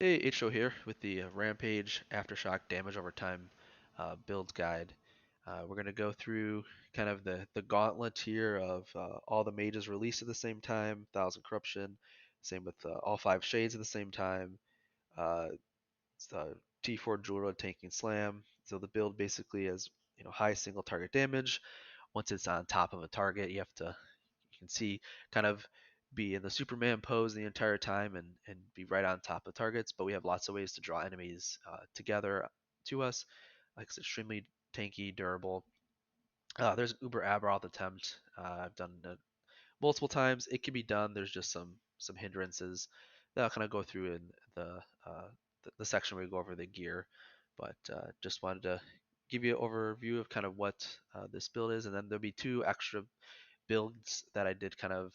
Hey, H-Show here with the Rampage Aftershock Damage Over Time build guide. We're going to go through kind of the gauntlet here of all the mages released at the same time, Thousand Corruption, same with all five shades at the same time, uh, T4 Jewel Tanking Slam. So the build basically is high single target damage. Once it's on top of a target, you can see kind of be in the Superman pose the entire time and be right on top of targets. But we have lots of ways to draw enemies together to us. Like it's extremely tanky, durable. There's Uber Abberoth attempt. I've done it multiple times. It can be done. There's just some hindrances that I'll kind of go through in the section where we go over the gear. But just wanted to give you an overview of kind of what this build is, and then there'll be two extra builds that I did kind of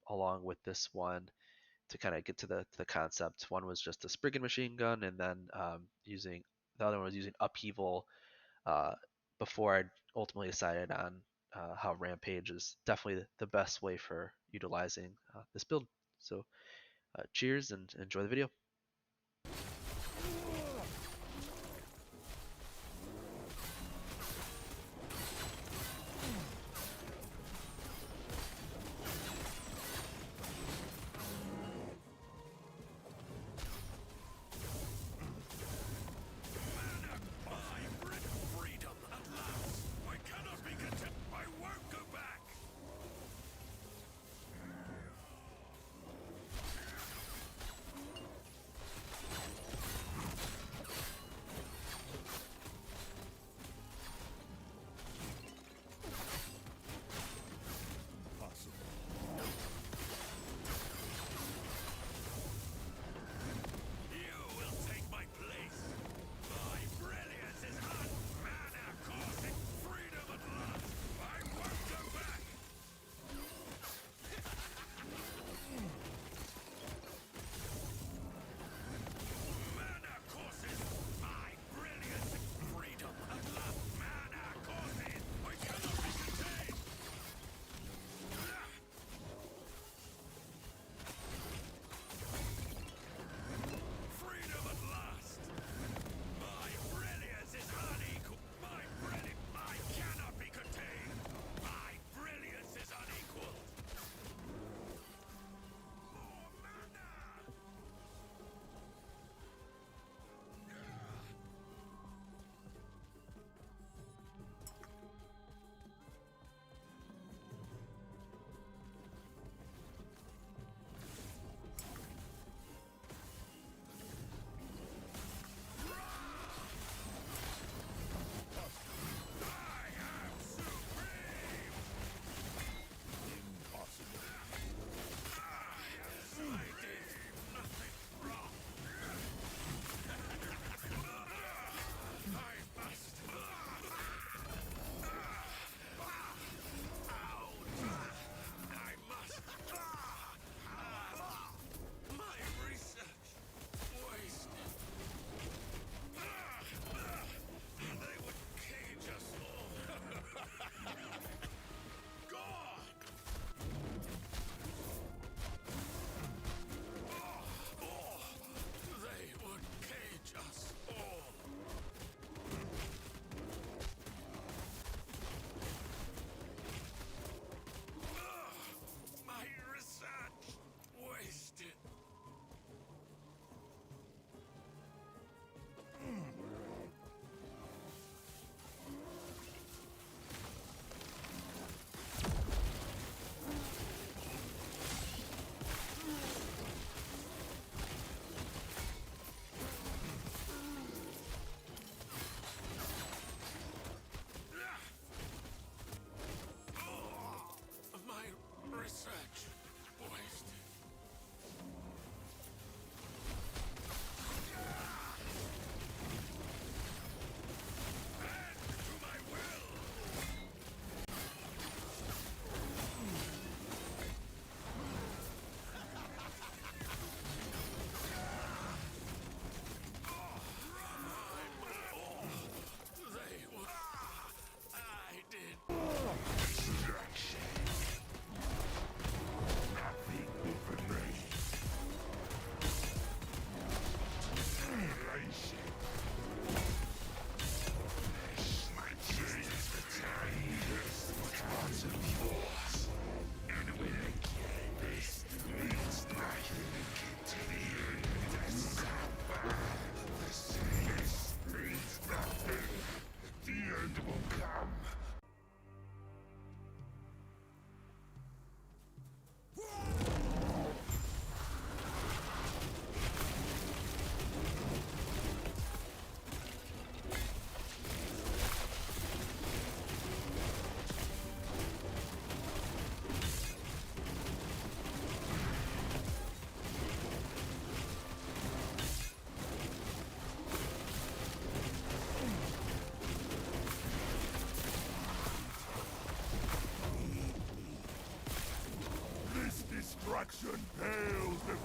along with this one to kind of get to the concept. One was just a Spriggan machine gun, and then using the other one was using Upheaval uh, before I ultimately decided on how Rampage is definitely the best way for utilizing this build. So cheers and enjoy the video. Freedom at last! I cannot be content. I won't go back!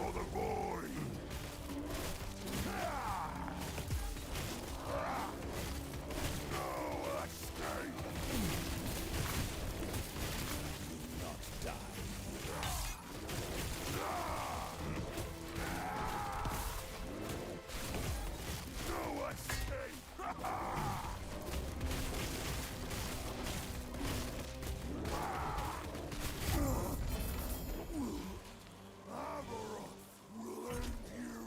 for the void. No escape. Not die. No escape. Abberoth will end you.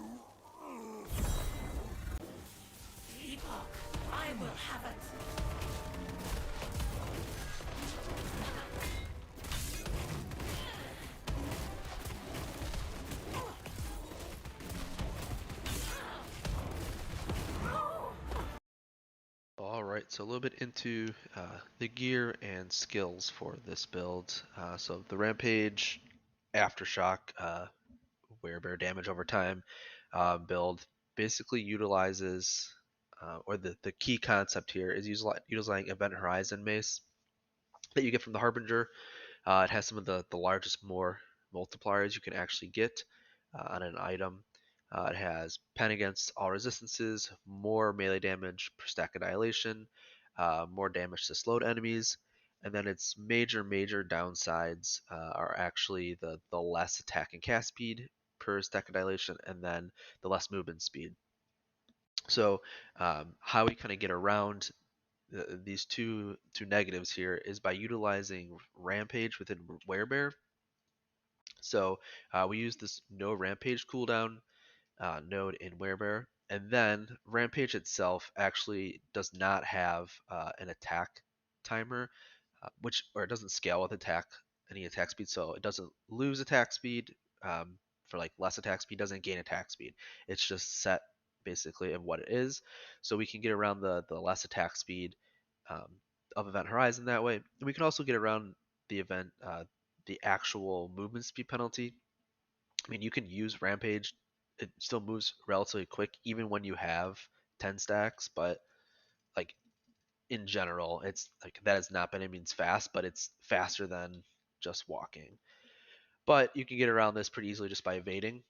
Epoch, I will have it. Alright, so a little bit into the gear and skills for this build. So the Rampage, Aftershock, Werebear damage over time build basically utilizes, or the key concept here is utilizing Event Horizon Mace that you get from the Harbinger. It has some of the largest more multipliers you can actually get on an item. It has pen against all resistances, more melee damage per stack annihilation, more damage to slowed enemies, and then its major downsides are actually the less attack and cast speed per stack annihilation, and then the less movement speed. So how we kind of get around these two negatives here is by utilizing Rampage within Werebear. So we use this no Rampage cooldown node in Werebear, and then Rampage itself actually does not have an attack timer, or it doesn't scale with any attack speed, so it doesn't lose attack speed for like less attack speed, doesn't gain attack speed. It's just set basically of what it is, so we can get around the less attack speed um, of Event Horizon that way. And we can also get around the actual movement speed penalty. I mean, you can use Rampage. It still moves relatively quick, even when you have 10 stacks. But like in general, it's like that is not by any means fast, but it's faster than just walking. But you can get around this pretty easily just by evading.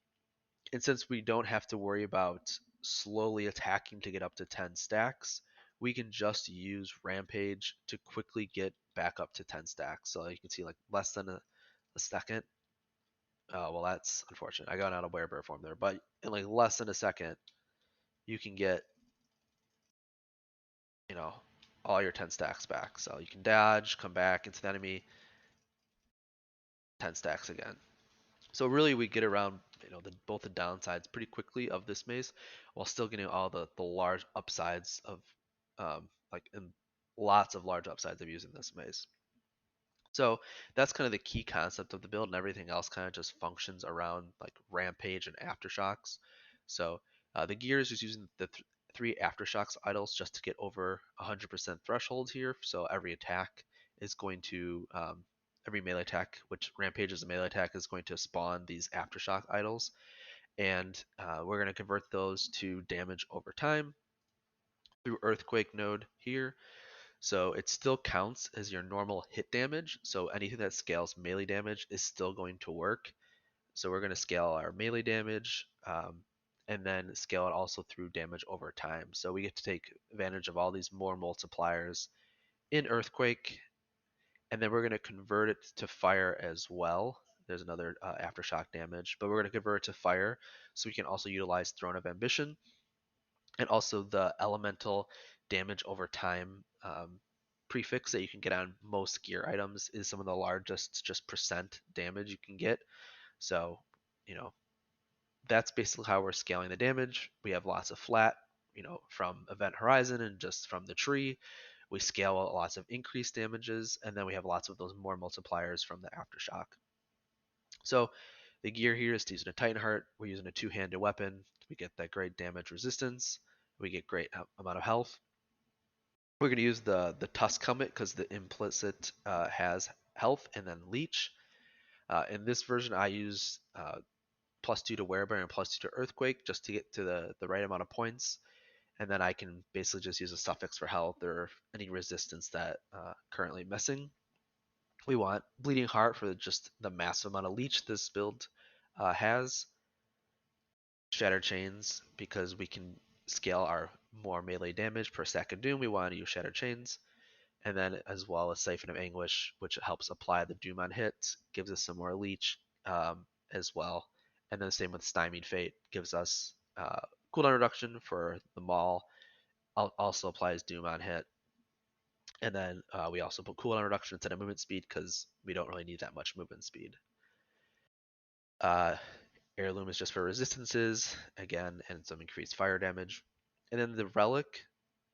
And since we don't have to worry about slowly attacking to get up to 10 stacks, we can just use Rampage to quickly get back up to 10 stacks. So you can see like less than a second. Oh, well, that's unfortunate. I got out of Werebear form there, but in like less than a second, you can get, you know, all your 10 stacks back. So you can dodge, come back into the enemy, 10 stacks again. So really, we get around, both the downsides pretty quickly of this maze, while still getting all the large upsides of, and lots of large upsides of using this maze. So that's kind of the key concept of the build, and everything else kind of just functions around like Rampage and Aftershocks. So the gear is just using the three Aftershocks idols just to get over 100% threshold here. So every attack is going to, every melee attack, which Rampage is a melee attack, is going to spawn these Aftershock idols. And we're going to convert those to damage over time through Earthquake node here. So it still counts as your normal hit damage. So anything that scales melee damage is still going to work. So we're going to scale our melee damage and then scale it also through damage over time. So we get to take advantage of all these more multipliers in Earthquake. And then we're going to convert it to fire as well. There's another Aftershock damage, but we're going to convert it to fire so we can also utilize Throne of Ambition and also the elemental damage over time prefix that you can get on most gear items is some of the largest just percent damage you can get. So, that's basically how we're scaling the damage. We have lots of flat, from Event Horizon and just from the tree. We scale lots of increased damages, and then we have lots of those more multipliers from the Aftershock. So the gear here is using a Titan Heart. We're using a two-handed weapon. We get that great damage resistance. We get great amount of health. We're going to use the Tusk Helmet because the implicit has health and then leech. In this version, I use +2 to Werebear and +2 to Earthquake just to get to the right amount of points. And then I can basically just use a suffix for health or any resistance that currently missing. We want Bleeding Heart for just the massive amount of leech this build has. Shatter Chains because we can scale our more melee damage per stack of Doom. We want to use Shatter Chains. And then as well as Siphon of Anguish, which helps apply the Doom on hits, gives us some more leech as well. And then same with Stymied Fate, gives us cooldown reduction for the Maul, also applies Doom on hit. And then we also put cooldown reduction instead of movement speed because we don't really need that much movement speed. Uh, Heirloom is just for resistances, again, and some increased fire damage. And then the Relic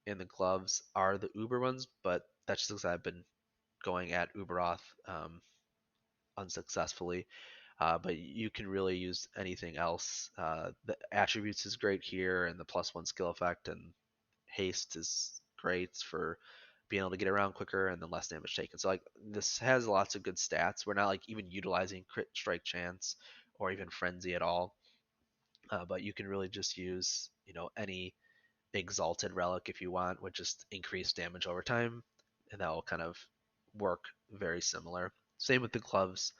and the gloves are the Uber ones, but that's just because I've been going at Ubberoth unsuccessfully. But you can really use anything else. The attributes is great here, and the +1 skill effect and haste is great for being able to get around quicker and then less damage taken. So like this has lots of good stats. We're not like even utilizing crit strike chance or even frenzy at all. But you can really just use any exalted relic if you want, with just increased damage over time, and that will kind of work very similar. Same with the gloves,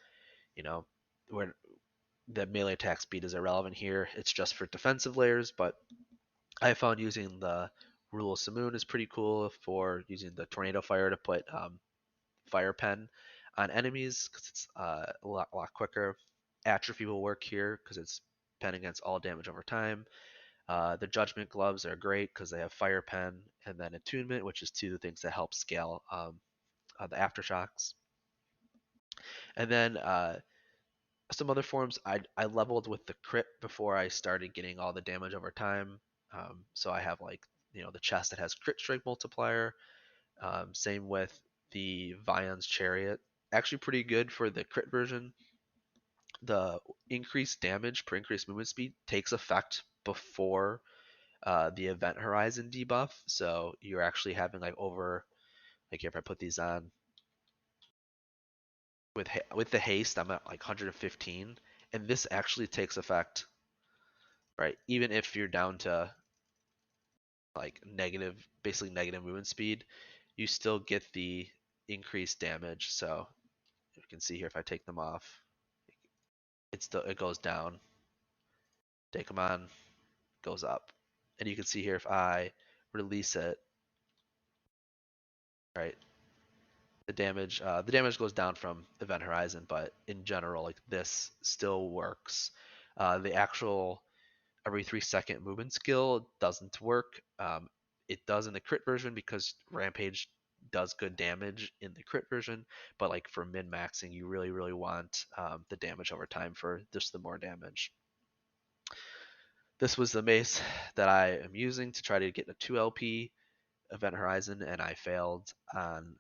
where the melee attack speed is irrelevant here. It's just for defensive layers, but I found using the Rule of Simoon is pretty cool for using the Tornado Fire to put Fire Pen on enemies because it's a lot quicker. Atrophy will work here because it's pen against all damage over time. The Judgment Gloves are great because they have Fire Pen and then Attunement, which is two of the things that help scale the Aftershocks. And then some other forms, I leveled with the crit before I started getting all the damage over time. So I have like the chest that has crit strike multiplier. Same with the Vion's Chariot. Actually pretty good for the crit version. The increased damage per increased movement speed takes effect before the event horizon debuff. So you're actually having like over, like if I put these on with the haste, I'm at like 115, and this actually takes effect, right? Even if you're down to like negative, basically negative movement speed, you still get the increased damage. So you can see here if I take them off, it goes down. Take them on, goes up, and you can see here if I release it, right? The damage goes down from event horizon, but in general, like this still works. The actual every 3-second movement skill doesn't work. It does in the crit version because Rampage does good damage in the crit version, but like for min maxing, you really want the damage over time for just the more damage. This was the mace that I am using to try to get a 2 LP event horizon, and I failed on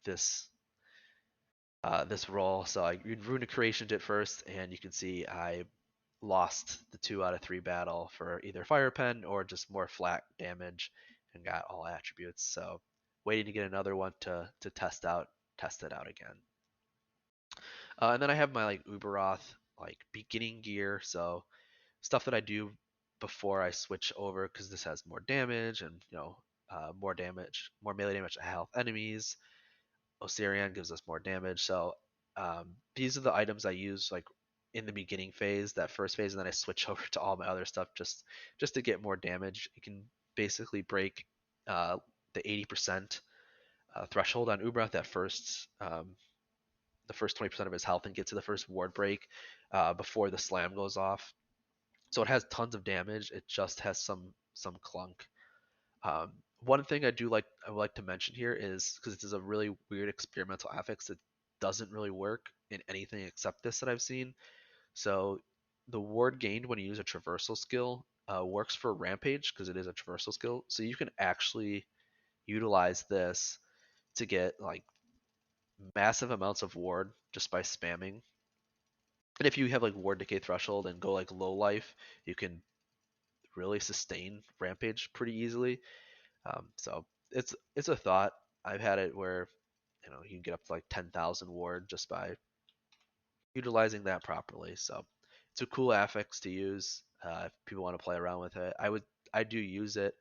this this roll. So I runic creationed it first, and you can see I lost the 2 out of 3 battle for either fire pen or just more flat damage, and got all attributes. So waiting to get another one to test it out again. And then I have my like Ubberoth like beginning gear, so stuff that I do before I switch over because this has more damage and more damage, more melee damage to health enemies. Osirian gives us more damage. So these are the items I use like in the beginning phase, that first phase, and then I switch over to all my other stuff just to get more damage. You can basically break the 80% threshold on Ubberoth at first, the first 20% of his health, and get to the first ward break before the slam goes off. So it has tons of damage. It just has some clunk. Um, One thing I would like to mention here is because this is a really weird experimental affix that doesn't really work in anything except this that I've seen. So the ward gained when you use a traversal skill works for Rampage because it is a traversal skill. So you can actually utilize this to get like massive amounts of ward just by spamming. And if you have like ward decay threshold and go like low life, you can really sustain Rampage pretty easily. So it's a thought. I've had it where you can get up to like 10,000 ward just by utilizing that properly. So it's a cool affix to use if people want to play around with it. I do use it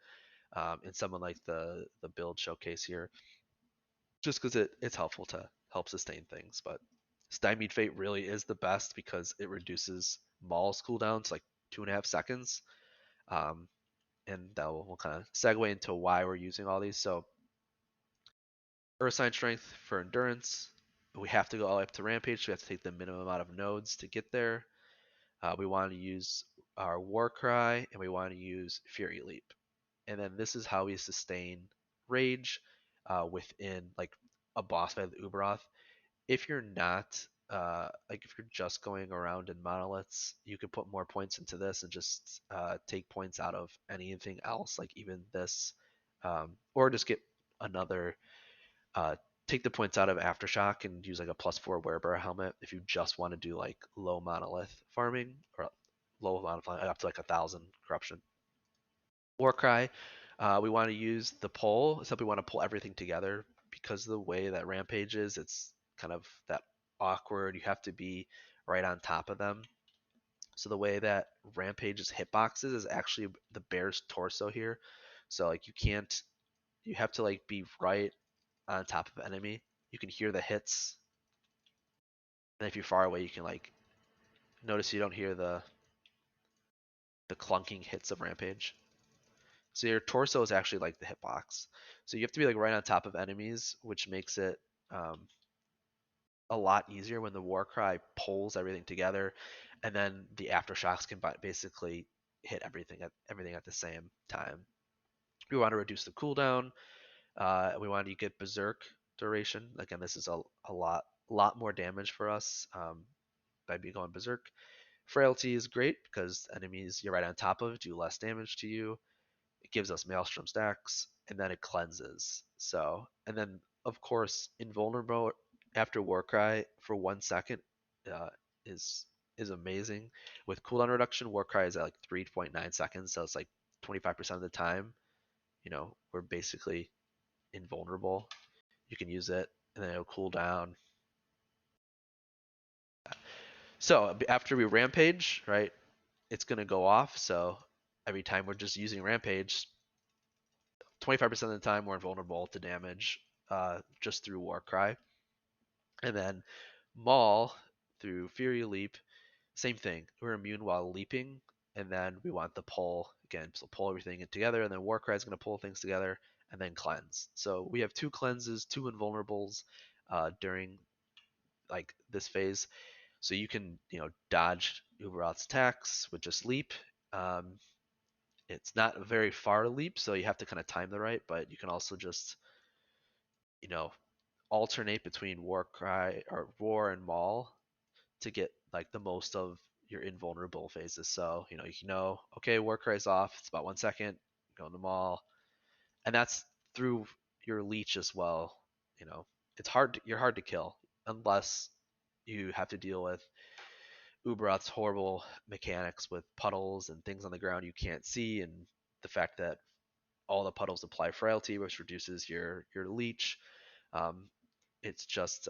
in someone like the build showcase here, just because it's helpful to help sustain things. But Stymied Fate really is the best because it reduces Maul's cooldowns like 2.5 seconds. Um, and that will kind of segue into why we're using all these. So Earth Sign Strength for endurance. We have to go all the way up to Rampage, so we have to take the minimum amount of nodes to get there. We want to use our War Cry, and we want to use Fury Leap. And then this is how we sustain Rage within like a boss fight with Ubberoth. If you're not like if you're just going around in monoliths, you could put more points into this and just take points out of anything else, like even this, or just get another uh, take the points out of Aftershock and use like a +4 Werebear helmet if you just want to do like low monolith farming or low monolith farming, up to like 1,000 corruption. Warcry, we want to use the pull, except we want to pull everything together because of the way that Rampage is. It's kind of that awkward. You have to be right on top of them. So the way that Rampage's hitboxes is actually the bear's torso here. So like you can't, you have to like be right on top of enemy. You can hear the hits, and if you're far away, you can like notice you don't hear the clunking hits of Rampage. So your torso is actually like the hitbox. So you have to be like right on top of enemies, which makes it um, a lot easier when the war cry pulls everything together, and then the aftershocks can basically hit everything at the same time. We want to reduce the cooldown. We want to get berserk duration. Again, this is a lot more damage for us by going berserk. Frailty is great because enemies you're right on top of do less damage to you. It gives us Maelstrom stacks, and then it cleanses. So, and then of course, invulnerable after Warcry for 1 second uh, is is amazing. With cooldown reduction, Warcry is at like 3.9 seconds, so it's like 25% of the time. We're basically invulnerable. You can use it, and then it'll cool down. So after we rampage, right, it's gonna go off. So every time we're just using rampage, 25% of the time we're invulnerable to damage just through Warcry. And then Maul through Fury Leap, same thing. We're immune while leaping, and then we want the pull again. So pull everything in together, and then Warcry is going to pull things together, and then cleanse. So we have 2 cleanses, 2 invulnerables during like this phase. So you can dodge Ubberoth's attacks with just leap. Um, it's not a very far leap, so you have to kind of time the right, but you can also just you know alternate between war cry or war and maul to get like the most of your invulnerable phases. So okay, war cry's off, it's about 1 second, go in the maul, and that's through your leech as well. You're hard to kill unless you have to deal with Ubberoth's horrible mechanics with puddles and things on the ground you can't see, and the fact that all the puddles apply frailty, which reduces your leech. Um, it's just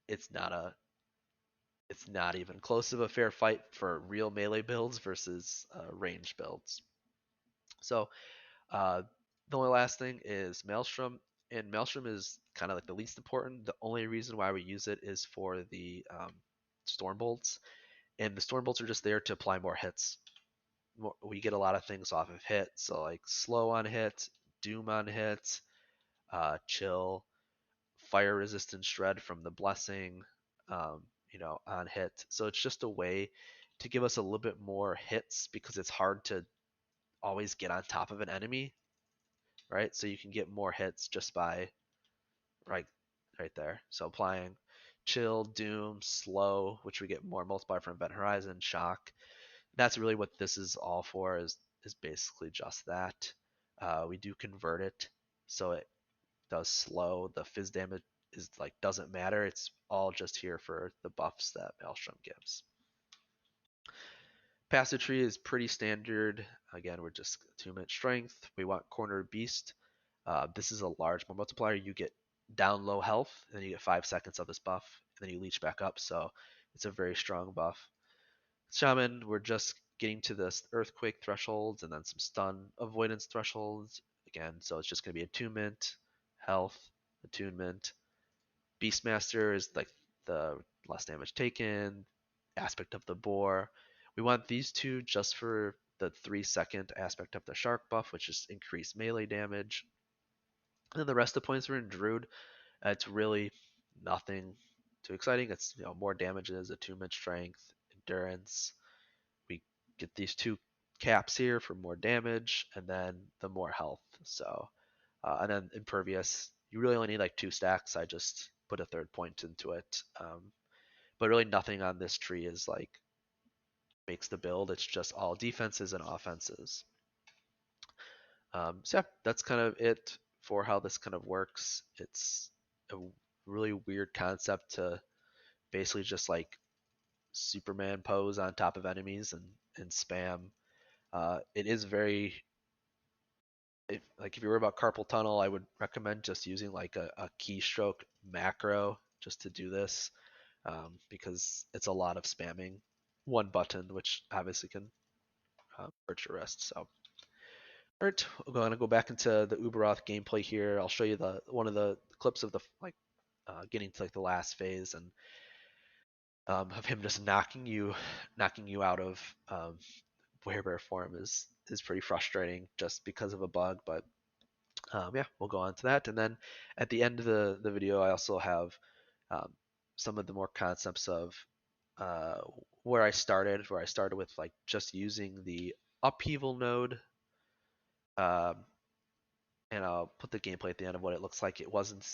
it's not a it's not even close of a fair fight for real melee builds versus range builds. So the only last thing is Maelstrom, and Maelstrom is kind of like the least important. The only reason why we use it is for the Storm Bolts, and the Storm Bolts are just there to apply more hits. We get a lot of things off of hit, so like slow on hit, doom on hit, chill, fire resistant shred from the blessing, on hit. So it's just a way to give us a little bit more hits because it's hard to always get on top of an enemy, right? So you can get more hits just by right right there. So applying chill, doom, slow, which we get more multiplier from Event Horizon, shock. That's really what this is all for. Is basically just that. We do convert it, so it does slow. The fizz damage is like doesn't matter. It's all just here for the buffs that Maelstrom gives. Passive tree is pretty standard. Again, we're just 2-minute strength. We want corner beast. This is a large multiplier. You get down low health, and then you get 5 seconds of this buff, and then you leech back up. So it's a very strong buff. Shaman, we're just getting to this earthquake thresholds and then some stun avoidance thresholds again. So it's just going to be attunement, health, attunement. Beastmaster is like the less damage taken, aspect of the boar. We want these two just for the 3-second aspect of the shark buff, which is increased melee damage. And then the rest of the points are in Druid. It's really nothing too exciting. It's more damages, attunement strength, endurance. We get these two caps here for more damage, and then the more health. So, and then impervious. You really only need like 2 stacks. I just put a 3rd point into it. But really nothing on this tree is like makes the build. It's just all defenses and offenses. So yeah, that's kind of it for how this kind of works. It's a really weird concept to basically just like Superman pose on top of enemies and spam. It is very if you worry about carpal tunnel, I would recommend just using like a keystroke macro just to do this, because it's a lot of spamming one button, which obviously can hurt your wrist. So, all right, we're going to go back into the Ubberoth gameplay here. I'll show you one of the clips of the getting to like the last phase and of him just knocking you out of Werebear form is pretty frustrating just because of a bug. But yeah, we'll go on to that. And then at the end of the video, I also have some of the more concepts of where I started with like just using the Upheaval node. And I'll put the gameplay at the end of what it looks like. It wasn't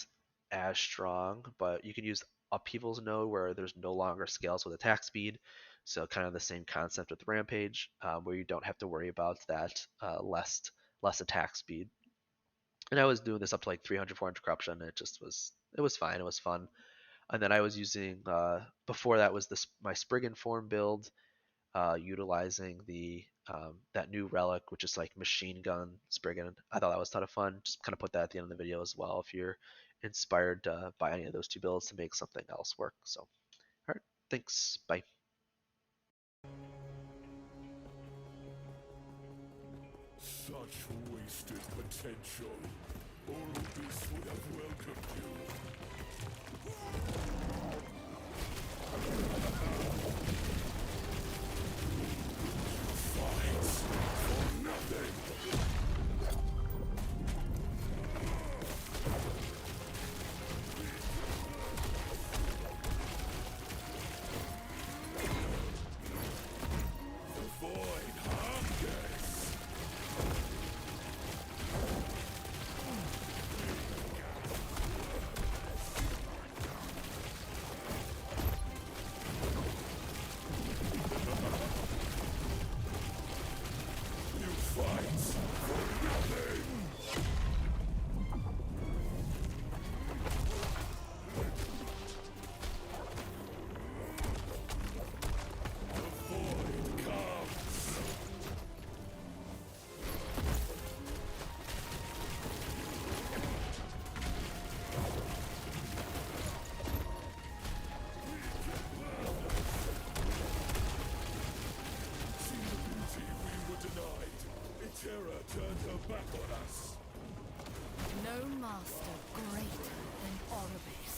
as strong, but you can use Upheaval's node where there's no longer scales with attack speed. So kind of the same concept with Rampage, where you don't have to worry about that less attack speed. And I was doing this up to like 300, 400 corruption. And it was fine. It was fun. And then I was using before that was my Spriggan form build, utilizing the that new relic, which is like machine gun Spriggan. I thought that was a ton of fun. Just kind of put that at the end of the video as well if you're inspired by any of those two builds to make something else work. So, all right, thanks. Bye. Such wasted potential. Orbis would have welcomed you. Fights for nothing. The void hungers. Terror turned her back on us. No master greater than Orbis.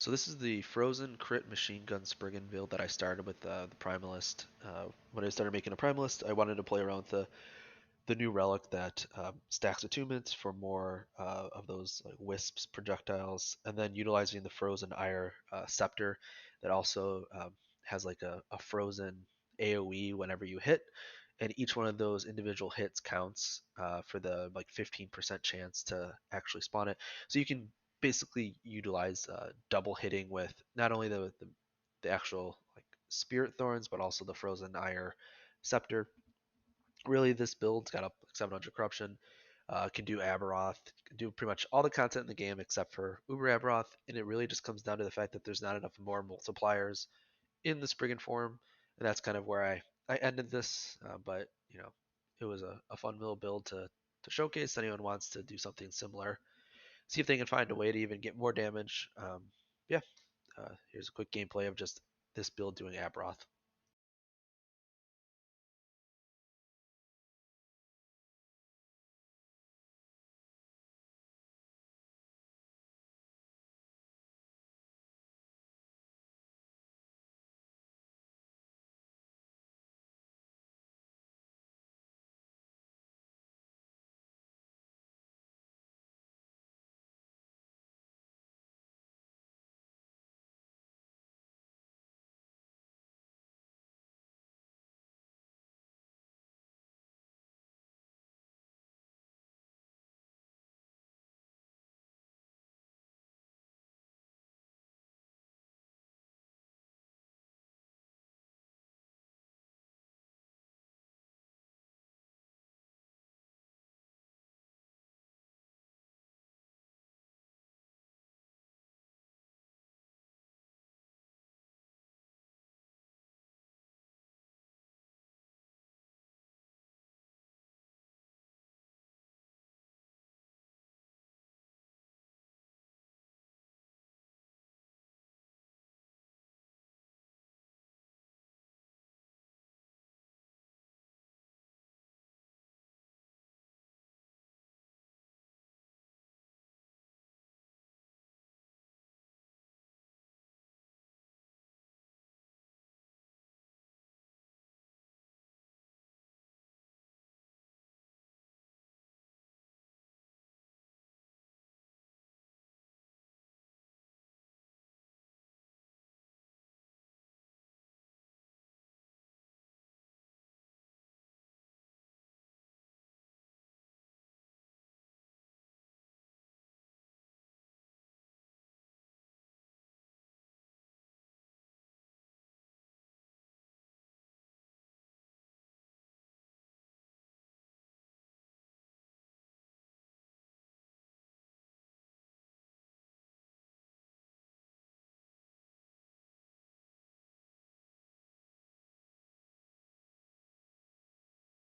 So this is the frozen crit machine gun Spriggan build that I started with the Primalist. When I started making a Primalist, I wanted to play around with the new relic that stacks attunements for more of those like wisps projectiles, and then utilizing the frozen ire scepter that also has like a frozen AOE whenever you hit, and each one of those individual hits counts for the like 15% chance to actually spawn it. So you can basically utilize double hitting with not only the actual like spirit thorns, but also the frozen ire scepter. Really, this build's got up like 700 corruption, can do Aberroth, can do pretty much all the content in the game except for Abberoth, and it really just comes down to the fact that there's not enough more multipliers in the Spriggan form, and that's kind of where I ended this. But it was a fun little build to showcase. Anyone wants to do something similar, see if they can find a way to even get more damage. Yeah, here's a quick gameplay of just this build doing Aberroth.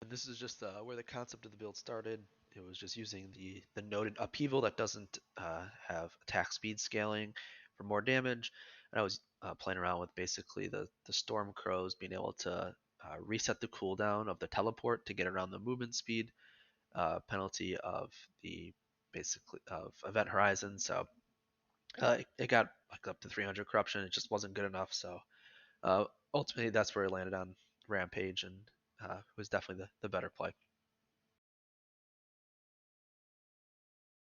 And this is just where the concept of the build started. It was just using the noted upheaval that doesn't have attack speed scaling for more damage. And I was playing around with basically the storm crows being able to reset the cooldown of the teleport to get around the movement speed penalty of the basically of event horizon. So it got like up to 300 corruption. It just wasn't good enough. So uh, ultimately, that's where it landed on Rampage, and it was definitely the better play.